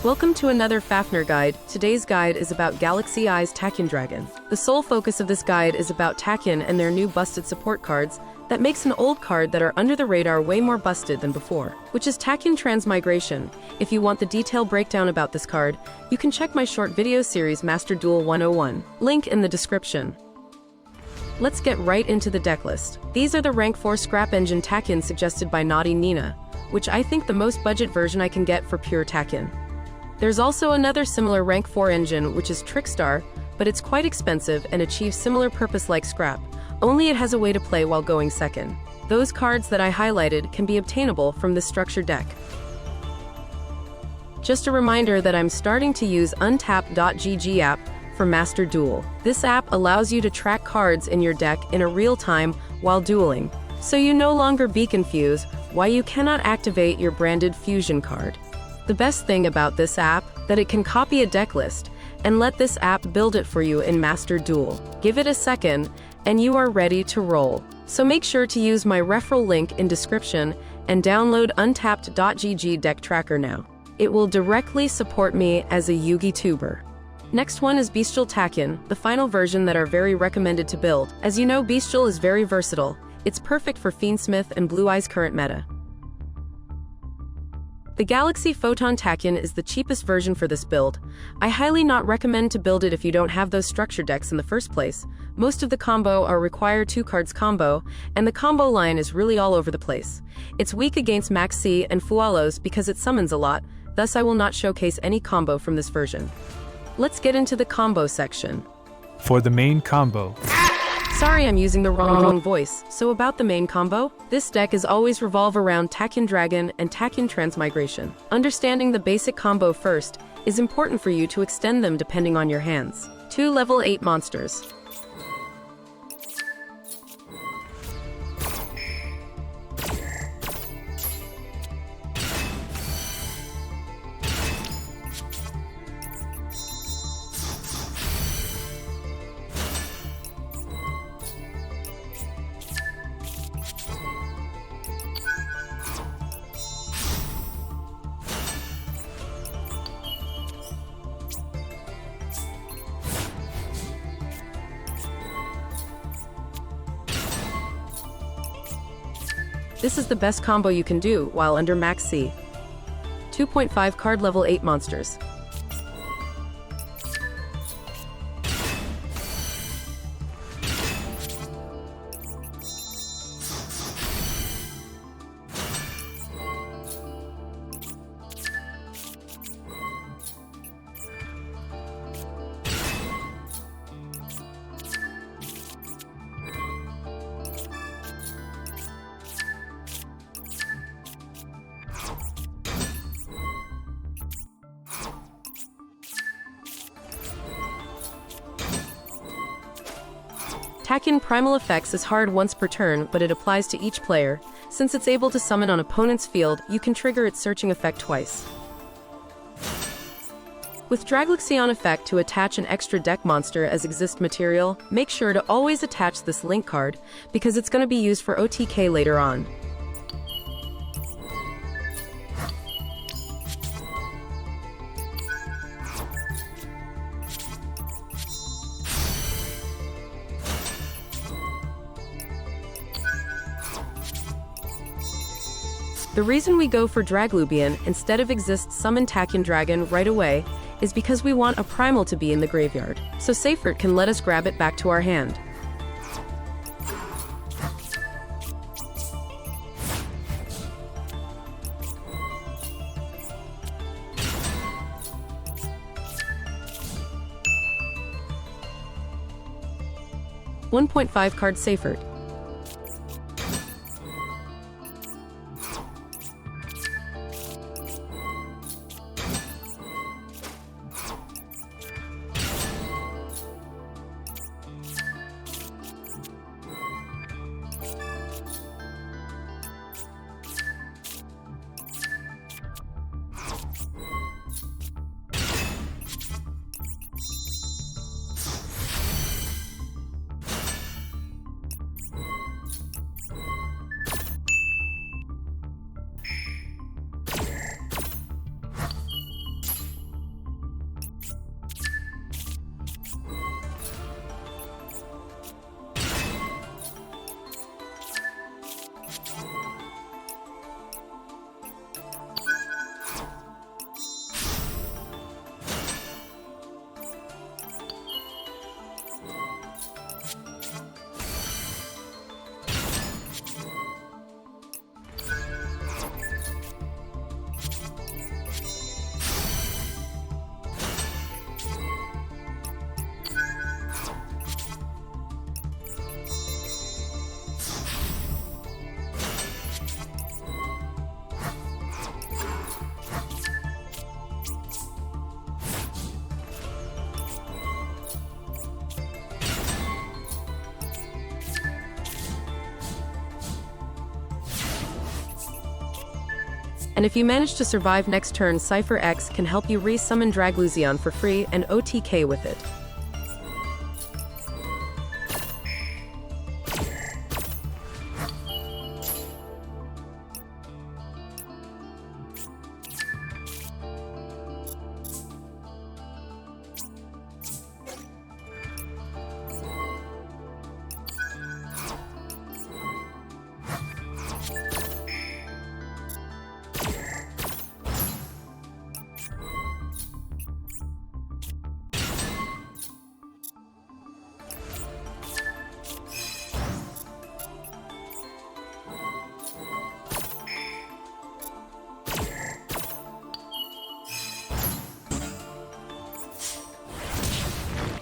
Welcome to another Fafnir guide. Today's guide is about Galaxy Eyes Tachyon Dragon. The sole focus of this guide is about Tachyon and their new busted support cards that makes an old card that are under the radar way more busted than before, which is Tachyon Transmigration. If you want the detailed breakdown about this card, you can check my short video series Master Duel 101, link in the description. Let's get right into the deck list. These are the rank 4 scrap engine Tachyon suggested by Naughty Nina, which I think the most budget version I can get for pure Tachyon. There's also another similar rank 4 engine which is Trickstar, but it's quite expensive and achieves similar purpose like scrap, only it has a way to play while going second. Those cards that I highlighted can be obtainable from this structure deck. Just a reminder that I'm starting to use Untap.gg app for Master Duel. This app allows you to track cards in your deck in a real time while dueling, so you no longer be confused why you cannot activate your branded fusion card. The best thing about this app, that it can copy a deck list and let this app build it for you in Master Duel. Give it a second and you are ready to roll. So make sure to use my referral link in description and download untapped.gg deck tracker now. It will directly support me as a Yugi tuber. Next one is Bystial Tachyon, the final version that are very recommended to build. As you know, Bystial is very versatile. It's perfect for Fiendsmith and Blue Eye's current meta. The Galaxy Photon Tachyon is the cheapest version for this build. I highly not recommend to build it if you don't have those structure decks in the first place. Most of the combo are require 2 cards combo, and the combo line is really all over the place. It's weak against Max C and Fualos because it summons a lot, thus I will not showcase any combo from this version. Let's get into the combo section. For the main combo. Sorry, I'm using the wrong voice. So about the main combo, this deck is always revolve around Tachyon Dragon and Tachyon Transmigration. Understanding the basic combo first is important for you to extend them depending on your hands. 2 level 8 monsters. This is the best combo you can do while under Max C. 2.5 card level 8 monsters. Tachyon Primal Effects is hard once per turn, but it applies to each player. Since it's able to summon on opponent's field, you can trigger its searching effect twice. With Draglixy on effect to attach an extra deck monster as exist material, make sure to always attach this link card, because it's going to be used for OTK later on. The reason we go for Draglubian instead of exist summon Tachyon Dragon right away is because we want a primal to be in the graveyard, so Seyfert can let us grab it back to our hand. .5 card Seyfert. And if you manage to survive next turn, Cypher X can help you re-summon Dragluzion for free and OTK with it.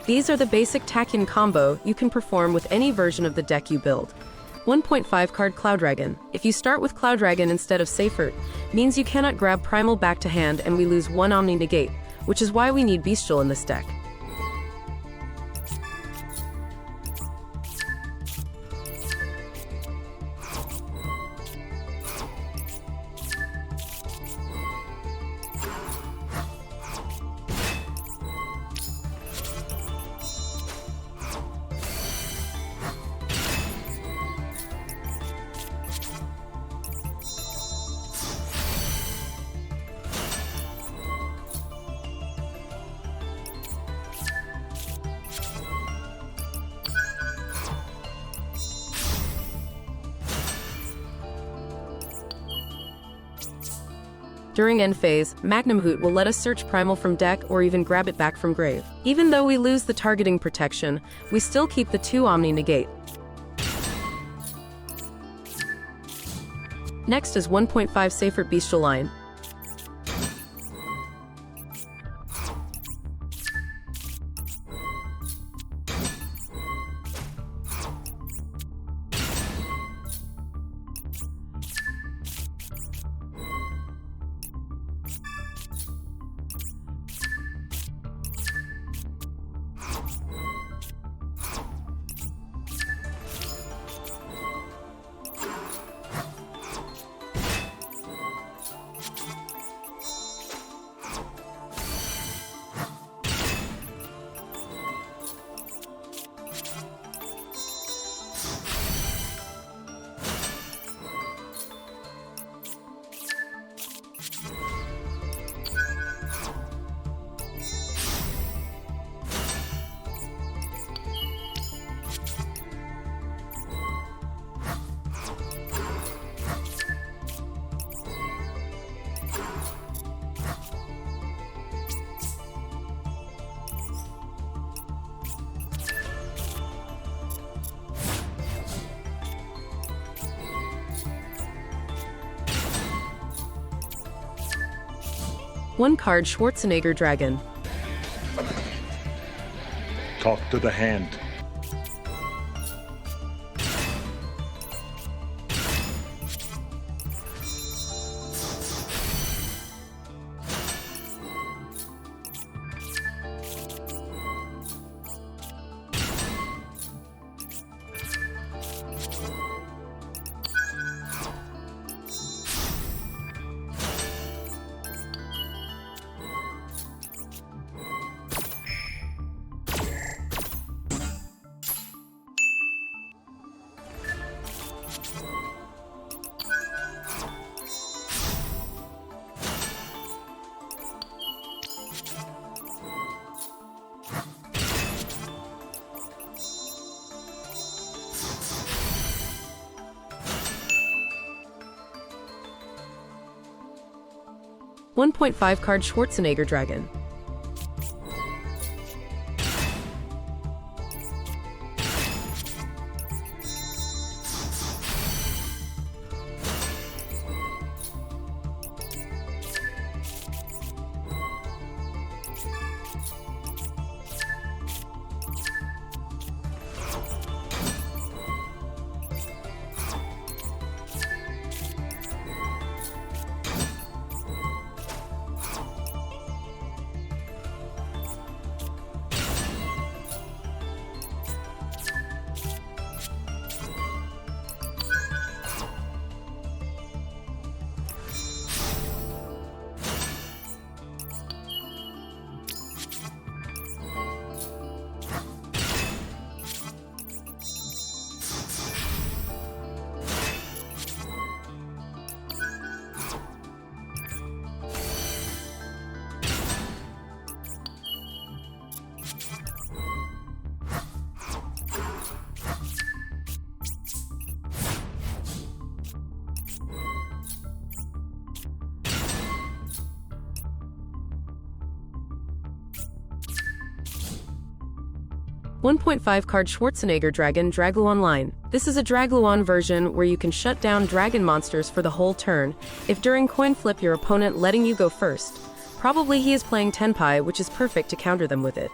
These are the basic Tachyon combo you can perform with any version of the deck you build. 1.5 card Cloudragon. If you start with Cloudragon instead of Seyfert, means you cannot grab Primal back to hand and we lose one Omni Negate, which is why we need Bystial in this deck. During end phase, Magnum Hoot will let us search Primal from deck or even grab it back from grave. Even though we lose the targeting protection, we still keep the 2 Omni Negate. Next is 1.5 Seyfert Bystial line. One card Schwarzschild Dragon. Talk to the hand. .5 card Schwarzschild Dragon. 1.5 card Schwarzenegger Dragon Dragluon line. This is a Dragluon version where you can shut down dragon monsters for the whole turn, if during coin flip your opponent letting you go first. Probably he is playing Tenpai, which is perfect to counter them with it.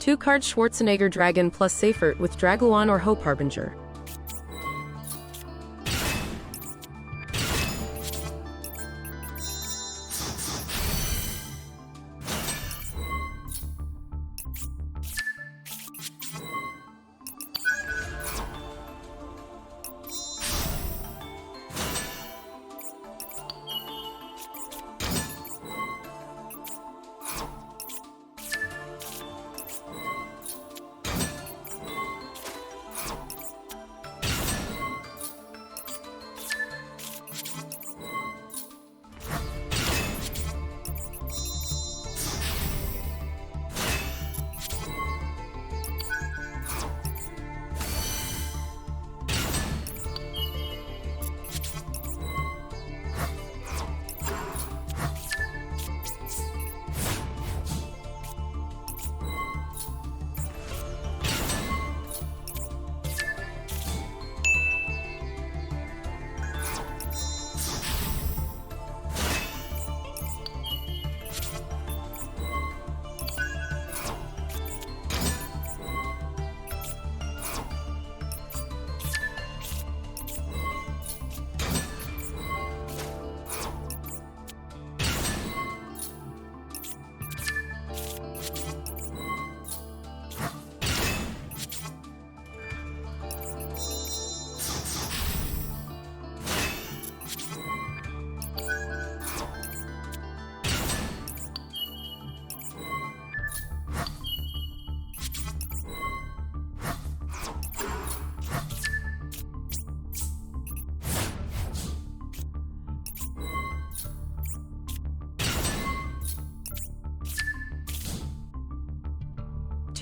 Two cards Schwarzenegger Dragon plus Seyfert with Dragluon or Hope Harbinger.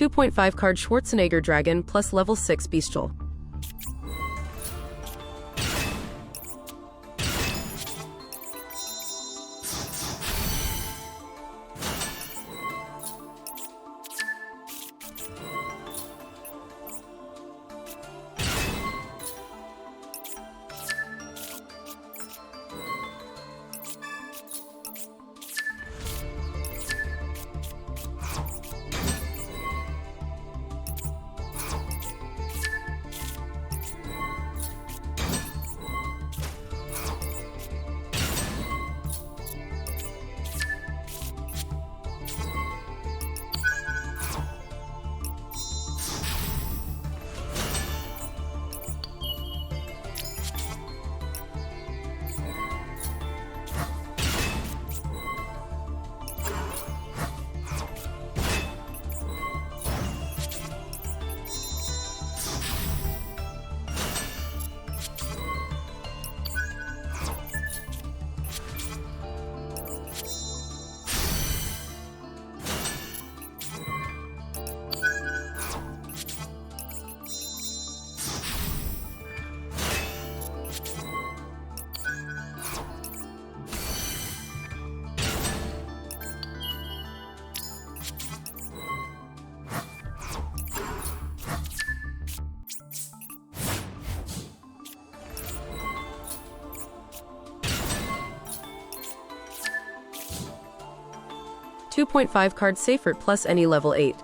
.5 card Schwarzenegger Dragon plus level 6 Bystial. 2.5 card Seyfert plus any level 8.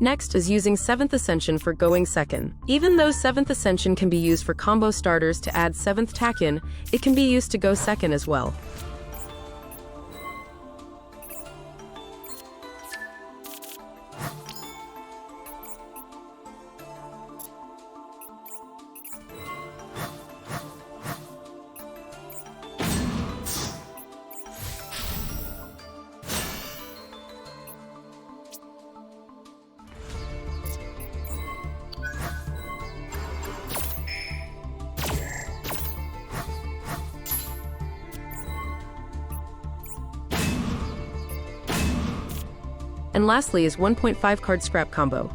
Next is using 7th Ascension for going second. Even though 7th Ascension can be used for combo starters to add 7th Tachyon, it can be used to go second as well. And lastly is 1.5 card scrap combo.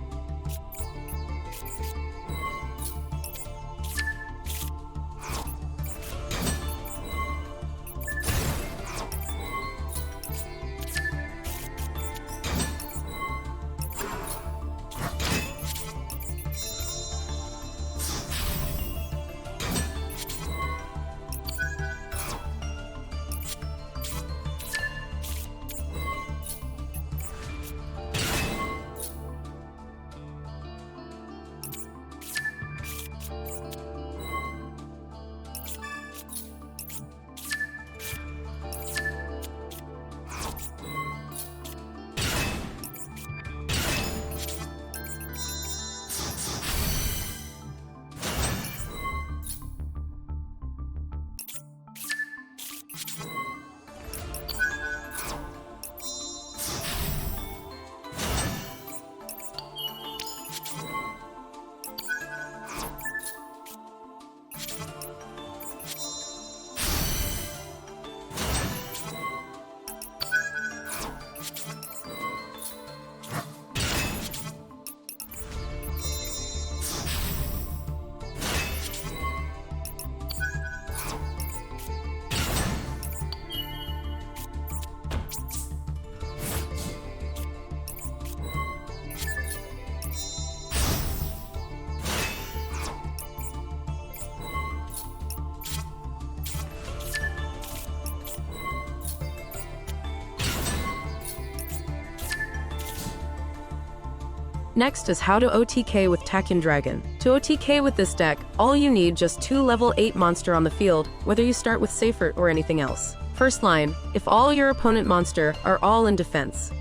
Next is how to OTK with Tachyon Dragon. To OTK with this deck, all you need just 2 level 8 monster on the field, whether you start with Seyfert or anything else. First line, if all your opponent monster are all in defense.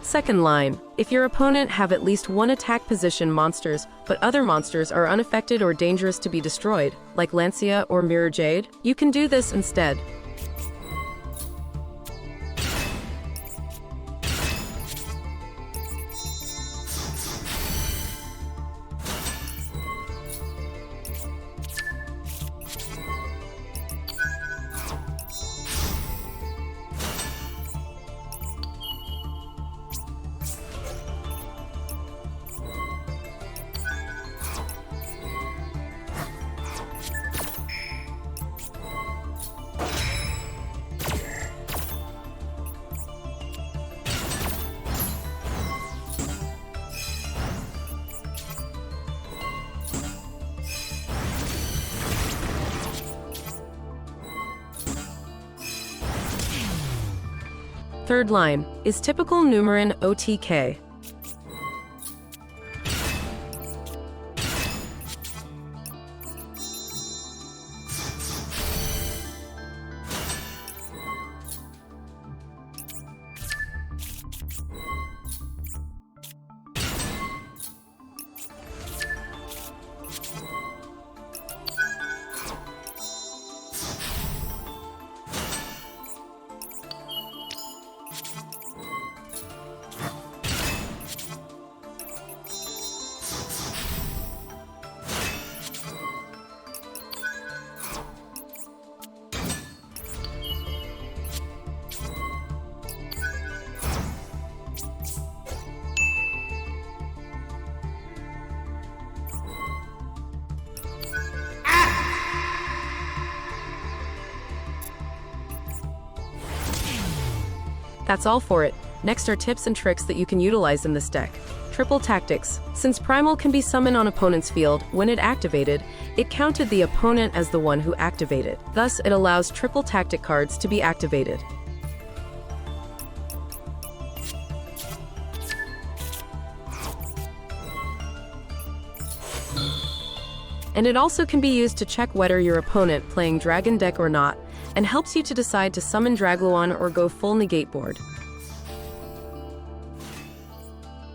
Second line, if your opponent have at least one attack position monsters, but other monsters are unaffected or dangerous to be destroyed, like Lancia or Mirror Jade, you can do this instead. Third line is typical Numeran OTK. That's all for it. Next are tips and tricks that you can utilize in this deck. Triple Tactics. Since Primal can be summoned on opponent's field, when it activated, it counted the opponent as the one who activated. Thus, it allows triple tactic cards to be activated. And it also can be used to check whether your opponent playing Dragon deck or not, and helps you to decide to summon Dragluon or go full negate board.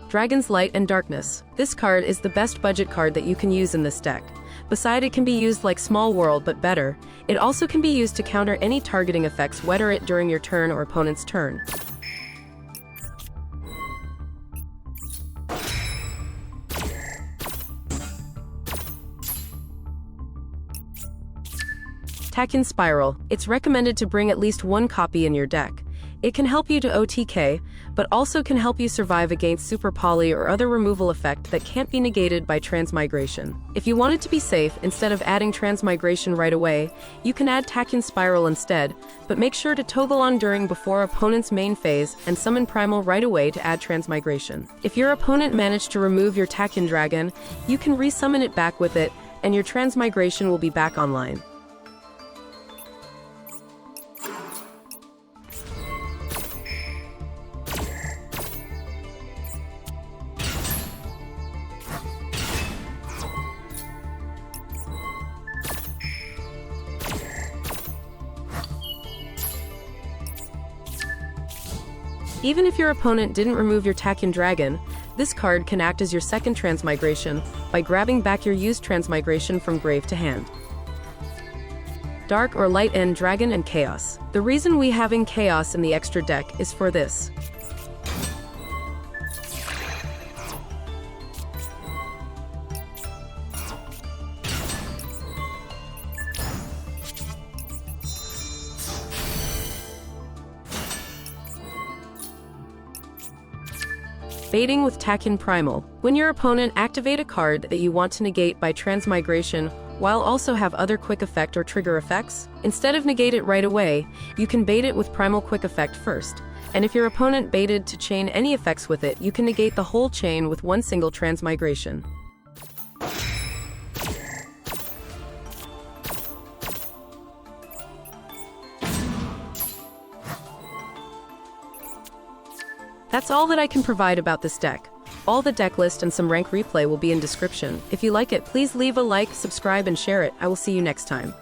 Dragon's Light and Darkness. This card is the best budget card that you can use in this deck. Besides, it can be used like Small World, but better. It also can be used to counter any targeting effects, whether it during your turn or opponent's turn. Tachyon Spiral. It's recommended to bring at least one copy in your deck. It can help you to OTK, but also can help you survive against Super Poly or other removal effect that can't be negated by Transmigration. If you want it to be safe, instead of adding Transmigration right away, you can add Tachyon Spiral instead, but make sure to toggle on during before opponent's main phase and summon Primal right away to add Transmigration. If your opponent managed to remove your Tachyon Dragon, you can resummon it back with it, and your Transmigration will be back online. Even if your opponent didn't remove your Tachyon Dragon, this card can act as your second Transmigration by grabbing back your used Transmigration from grave to hand. Dark or Light End Dragon and Chaos. The reason we having Chaos in the extra deck is for this. Baiting with Tachyon Primal. When your opponent activate a card that you want to negate by Transmigration while also have other quick effect or trigger effects, instead of negate it right away, you can bait it with Primal quick effect first. And if your opponent baited to chain any effects with it, you can negate the whole chain with one single Transmigration. That's all that I can provide about this deck. All the deck list and some rank replay will be in description. If you like it, please leave a like, subscribe, and share it. I will see you next time.